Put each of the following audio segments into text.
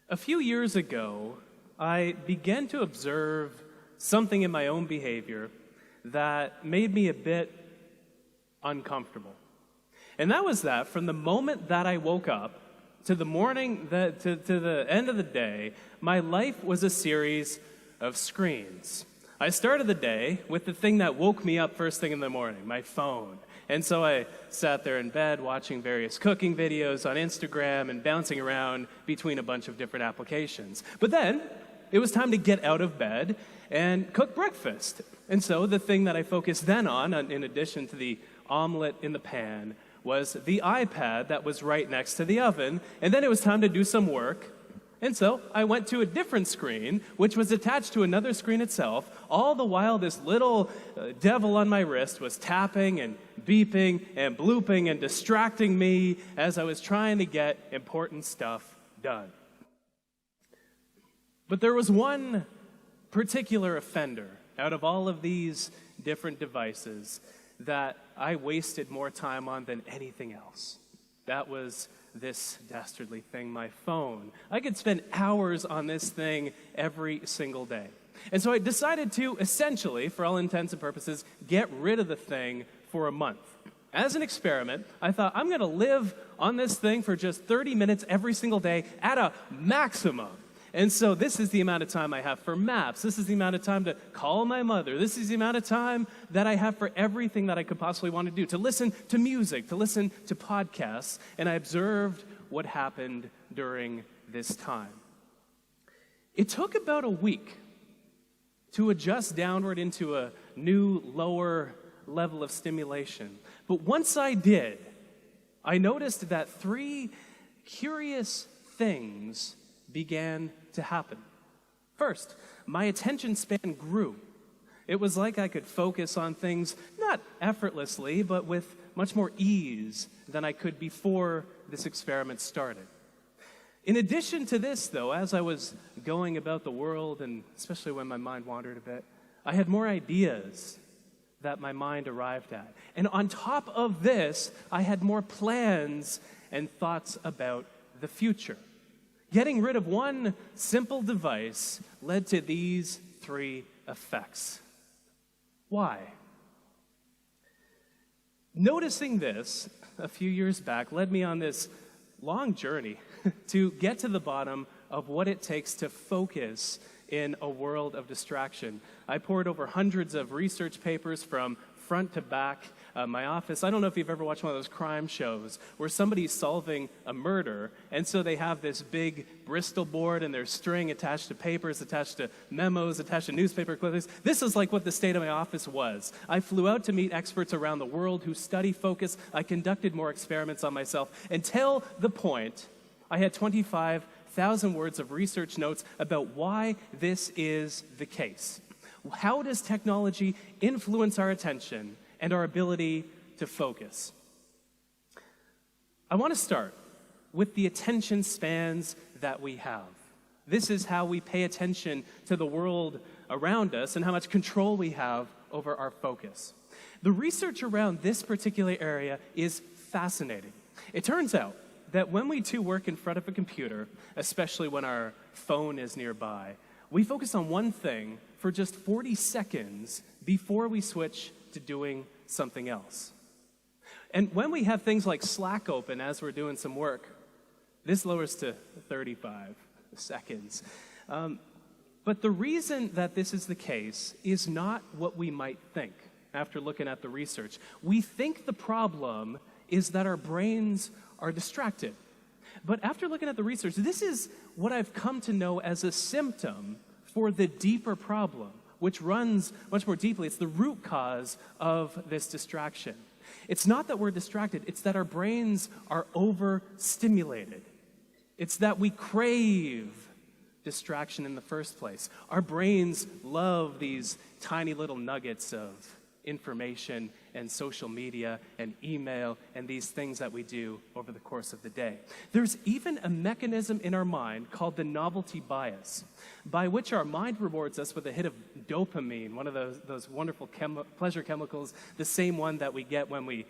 A few years ago, I began to observe something in my own behavior that made me a bit uncomfortable. And that was that from the moment that I woke up to the morning, to the end of the day, my life was a series of screens. I started the day with the thing that woke me up first thing in the morning, my phone. And so I sat there in bed watching various cooking videos on Instagram and bouncing around between a bunch of different applications. But then it was time to get out of bed and cook breakfast. And so the thing that I focused then on, in addition to the omelet in the pan, was the iPad that was right next to the oven. And then it was time to do some work. And so I went to a different screen, which was attached to another screen itself, all the while this little devil on my wrist was tapping and beeping and blooping and distracting me as I was trying to get important stuff done. But there was one particular offender out of all of these different devices that I wasted more time on than anything else. That was this dastardly thing, my phone. I could spend hours on this thing every single day. And so I decided to essentially, for all intents and purposes, get rid of the thing for a month. As an experiment, I thought I'm going to live on this thing for just 30 minutes every single day at a maximum. And so this is the amount of time I have for maps. This is the amount of time to call my mother. This is the amount of time that I have for everything that I could possibly want to do, to listen to music, to listen to podcasts. And I observed what happened during this time. It took about a week to adjust downward into a new, lower level of stimulation. But once I did, I noticed that three curious things began to happen. First, my attention span grew. It was like I could focus on things not effortlessly, but with much more ease than I could before this experiment started. In addition to this, though, as I was going about the world, and especially when my mind wandered a bit, I had more ideas that my mind arrived at. And on top of this, I had more plans and thoughts about the future. Getting rid of one simple device led to these three effects. Why? Noticing this a few years back led me on this long journey to get to the bottom of what it takes to focus in a world of distraction. I poured over hundreds of research papers from front to back. My office, I don't know if you've ever watched one of those crime shows where somebody's solving a murder, and so they have this big Bristol board and there's string attached to papers, attached to memos, attached to newspaper clippings. This is like what the state of my office was. I flew out to meet experts around the world who study focus. I conducted more experiments on myself until the point I had 25,000 words of research notes about why this is the case. How does technology influence our attention and our ability to focus? I want to start with the attention spans that we have. This is how we pay attention to the world around us and how much control we have over our focus. The research around this particular area is fascinating. It turns out that when we do work in front of a computer, especially when our phone is nearby, we focus on one thing for just 40 seconds before we switch to doing something else. And when we have things like Slack open as we're doing some work, this lowers to 35 seconds. But the reason that this is the case is not what we might think after looking at the research. We think the problem is that our brains are distracted. But after looking at the research, this is what I've come to know as a symptom for the deeper problem, which runs much more deeply. It's the root cause of this distraction. It's not that we're distracted, it's that our brains are overstimulated. It's that we crave distraction in the first place. Our brains love these tiny little nuggets of information and social media and email and these things that we do over the course of the day. There's even a mechanism in our mind called the novelty bias, by which our mind rewards us with a hit of dopamine, one of those wonderful pleasure chemicals, the same one that we get when we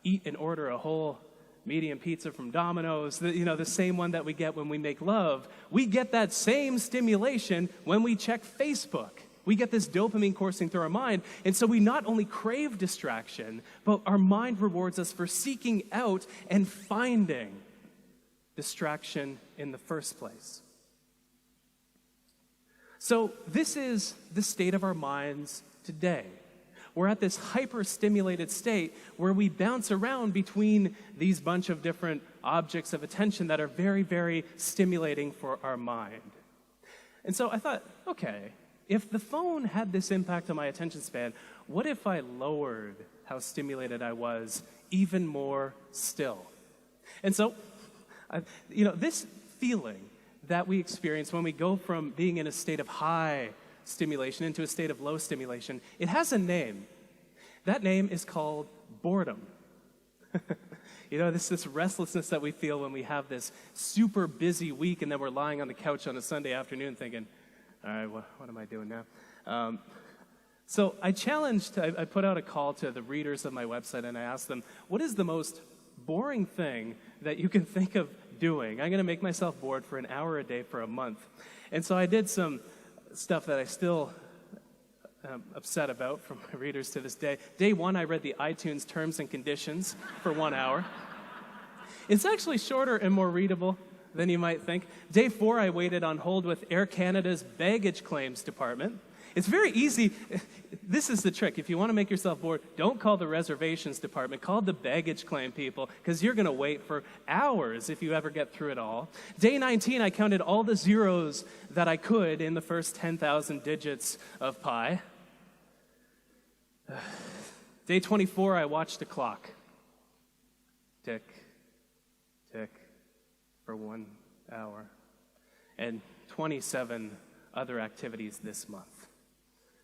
eat and order a whole medium pizza from Domino's, the same one that we get when we make love, we get that same stimulation when we check Facebook. We get this dopamine coursing through our mind, and so we not only crave distraction, but our mind rewards us for seeking out and finding distraction in the first place. So this is the state of our minds today. We're at this hyper-stimulated state where we bounce around between these bunch of different objects of attention that are very, very stimulating for our mind. And so I thought, okay, if the phone had this impact on my attention span, what if I lowered how stimulated I was even more still? And so, this feeling that we experience when we go from being in a state of high stimulation into a state of low stimulation, it has a name. That name is called boredom. This restlessness that we feel when we have this super busy week and then we're lying on the couch on a Sunday afternoon thinking, all right, what am I doing now? So I put out a call to the readers of my website and I asked them, what is the most boring thing that you can think of doing? I'm going to make myself bored for an hour a day for a month. And so I did some stuff that I still am upset about from my readers to this day. Day 1, I read the iTunes terms and conditions for 1 hour. It's actually shorter and more readable than you might think. Day 4, I waited on hold with Air Canada's baggage claims department. It's very easy. This is the trick. If you want to make yourself bored, don't call the reservations department. Call the baggage claim people, because you're going to wait for hours if you ever get through it all. Day 19, I counted all the zeros that I could in the first 10,000 digits of pi. Day 24, I watched the clock. Tick, tick, for 1 hour. And 27 other activities this month.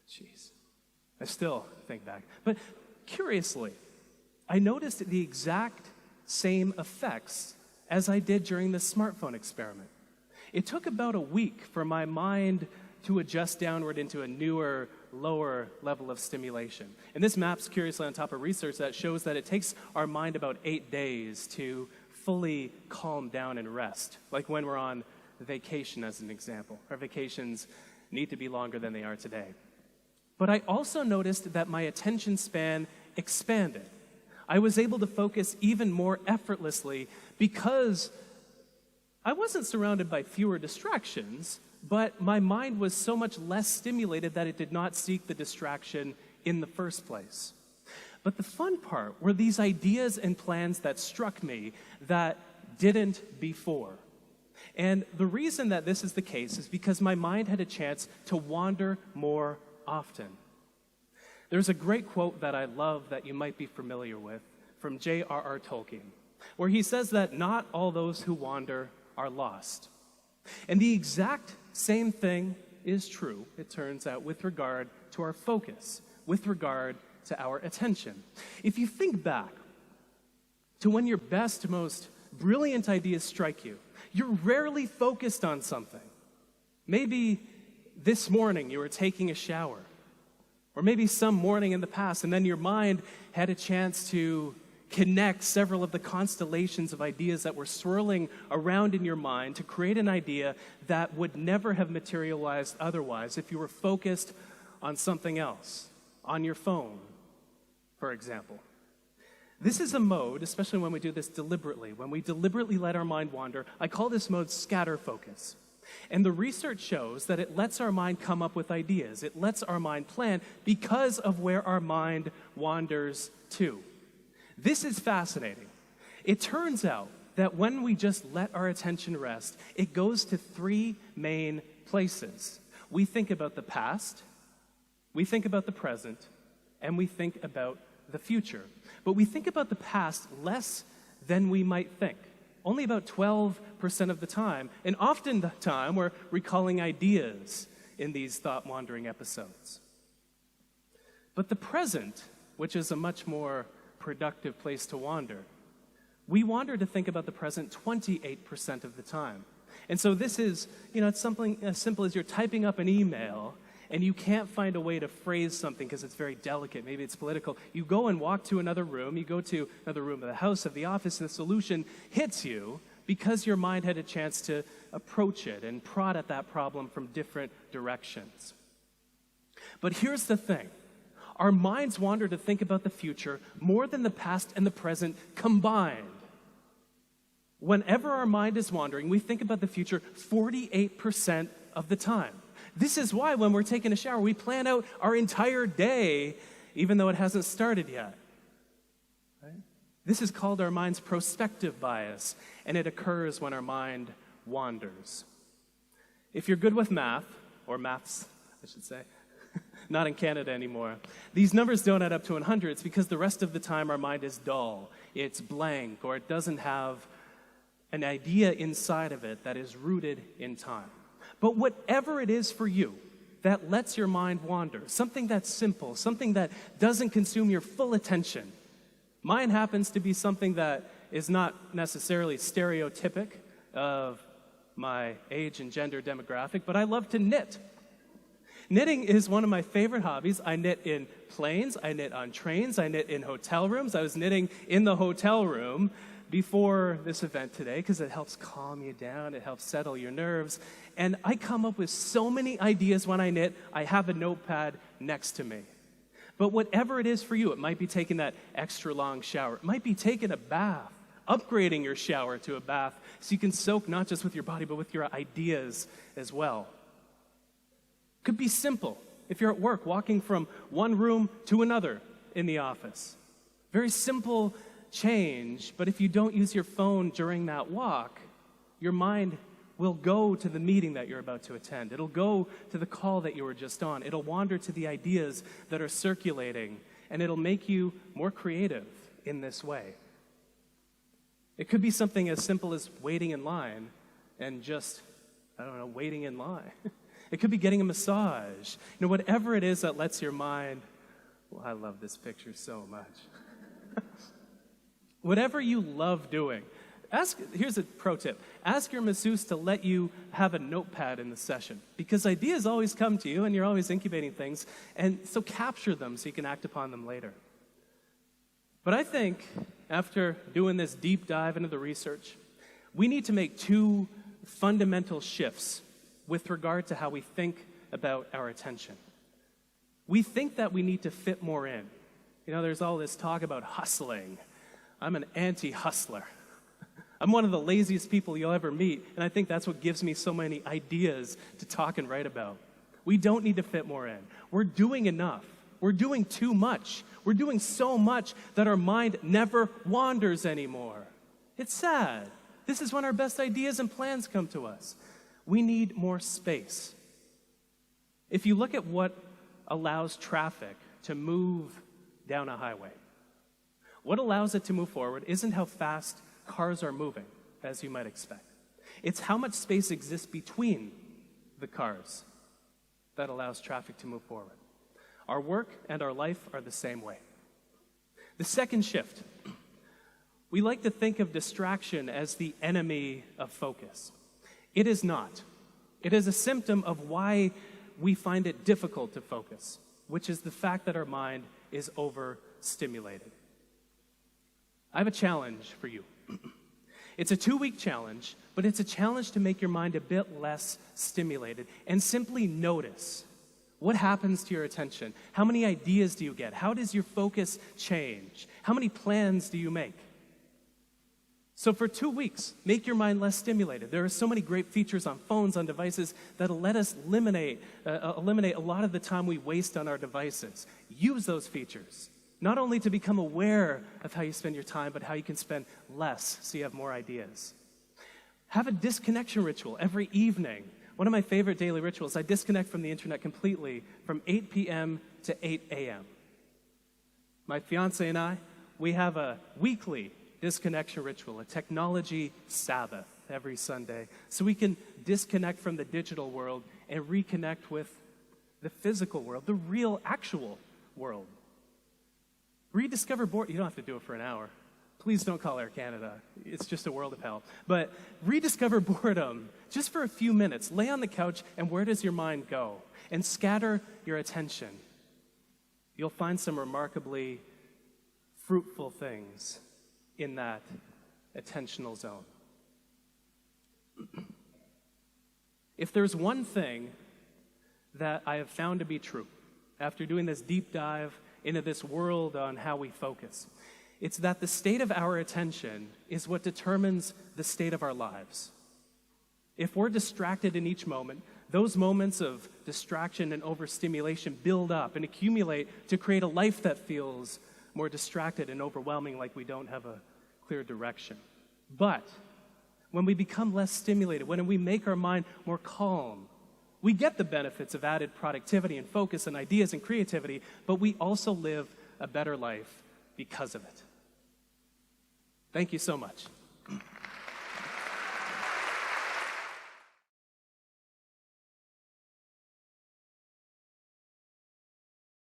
Jeez. I still think back. But curiously, I noticed the exact same effects as I did during the smartphone experiment. It took about a week for my mind to adjust downward into a newer, lower level of stimulation. And this maps curiously on top of research that shows that it takes our mind about 8 days to fully calm down and rest, like when we're on vacation as an example. Our vacations need to be longer than they are today. But I also noticed that my attention span expanded. I was able to focus even more effortlessly because I wasn't surrounded by fewer distractions, but my mind was so much less stimulated that it did not seek the distraction in the first place. But the fun part were these ideas and plans that struck me that didn't before. And the reason that this is the case is because my mind had a chance to wander more often. There's a great quote that I love that you might be familiar with from J.R.R. Tolkien, where he says that not all those who wander are lost. And the exact same thing is true, it turns out, with regard to our focus, with regard to our attention. If you think back to when your best, most brilliant ideas strike you, you're rarely focused on something. Maybe this morning you were taking a shower, or maybe some morning in the past, and then your mind had a chance to connect several of the constellations of ideas that were swirling around in your mind to create an idea that would never have materialized otherwise if you were focused on something else, on your phone, for example. This is a mode, especially when we do this deliberately, when we deliberately let our mind wander. I call this mode scatter focus. And the research shows that it lets our mind come up with ideas. It lets our mind plan because of where our mind wanders to. This is fascinating. It turns out that when we just let our attention rest, it goes to 3 main places. We think about the past, we think about the present, and we think about the future. But we think about the past less than we might think. Only about 12% of the time, and often the time we're recalling ideas in these thought-wandering episodes. But the present, which is a much more productive place to wander, we wander to think about the present 28% of the time. And so this is, it's something as simple as you're typing up an email, and you can't find a way to phrase something because it's very delicate, maybe it's political, you go and walk to another room, you go to another room of the house, of the office, and the solution hits you because your mind had a chance to approach it and prod at that problem from different directions. But here's the thing. Our minds wander to think about the future more than the past and the present combined. Whenever our mind is wandering, we think about the future 48% of the time. This is why when we're taking a shower, we plan out our entire day, even though it hasn't started yet. Right? This is called our mind's prospective bias, and it occurs when our mind wanders. If you're good with math, or maths, I should say, not in Canada anymore, these numbers don't add up to 100. It's because the rest of the time our mind is dull, it's blank, or it doesn't have an idea inside of it that is rooted in time. But whatever it is for you that lets your mind wander, something that's simple, something that doesn't consume your full attention. Mine happens to be something that is not necessarily stereotypic of my age and gender demographic, but I love to knit. Knitting is one of my favorite hobbies. I knit in planes, I knit on trains, I knit in hotel rooms. I was knitting in the hotel room before this event today because it helps calm you down, it helps settle your nerves. And I come up with so many ideas when I knit. I have a notepad next to me. But whatever it is for you, it might be taking that extra long shower. It might be taking a bath, upgrading your shower to a bath so you can soak not just with your body but with your ideas as well. Could be simple. If you're at work, walking from one room to another in the office. Very simple change, but if you don't use your phone during that walk, your mind will go to the meeting that you're about to attend. It'll go to the call that you were just on. It'll wander to the ideas that are circulating, and it'll make you more creative in this way. It could be something as simple as waiting in line and just, waiting in line. It could be getting a massage. Whatever it is that lets your mind, I love this picture so much. Whatever you love doing, here's a pro tip. Ask your masseuse to let you have a notepad in the session because ideas always come to you and you're always incubating things, and so capture them so you can act upon them later. But I think after doing this deep dive into the research, we need to make two fundamental shifts with regard to how we think about our attention. We think that we need to fit more in. There's all this talk about hustling. I'm an anti-hustler. I'm one of the laziest people you'll ever meet, and I think that's what gives me so many ideas to talk and write about. We don't need to fit more in. We're doing enough. We're doing too much. We're doing so much that our mind never wanders anymore. It's sad. This is when our best ideas and plans come to us. We need more space. If you look at what allows traffic to move down a highway, what allows it to move forward isn't how fast cars are moving, as you might expect. It's how much space exists between the cars that allows traffic to move forward. Our work and our life are the same way. The second shift, we like to think of distraction as the enemy of focus. It is not. It is a symptom of why we find it difficult to focus, which is the fact that our mind is overstimulated. I have a challenge for you. It's a 2-week challenge, but it's a challenge to make your mind a bit less stimulated and simply notice what happens to your attention. How many ideas do you get? How does your focus change? How many plans do you make? So for 2 weeks, make your mind less stimulated. There are so many great features on phones, on devices, that'll let us eliminate a lot of the time we waste on our devices. Use those features. Not only to become aware of how you spend your time, but how you can spend less so you have more ideas. Have a disconnection ritual every evening. One of my favorite daily rituals, I disconnect from the internet completely from 8 p.m. to 8 a.m. My fiance and I, we have a weekly disconnection ritual, a technology Sabbath every Sunday, so we can disconnect from the digital world and reconnect with the physical world, the real, actual world. Rediscover boredom. You don't have to do it for an hour. Please don't call Air Canada. It's just a world of hell. But rediscover boredom just for a few minutes. Lay on the couch, and where does your mind go? and scatter your attention, you'll find some remarkably fruitful things in that attentional zone. If there's one thing that I have found to be true after doing this deep dive into this world on how we focus, it's that the state of our attention is what determines the state of our lives. If we're distracted in each moment, those moments of distraction and overstimulation build up and accumulate to create a life that feels more distracted and overwhelming, like we don't have a clear direction. But when we become less stimulated, when we make our mind more calm, we get the benefits of added productivity and focus and ideas and creativity, but we also live a better life because of it. Thank you so much.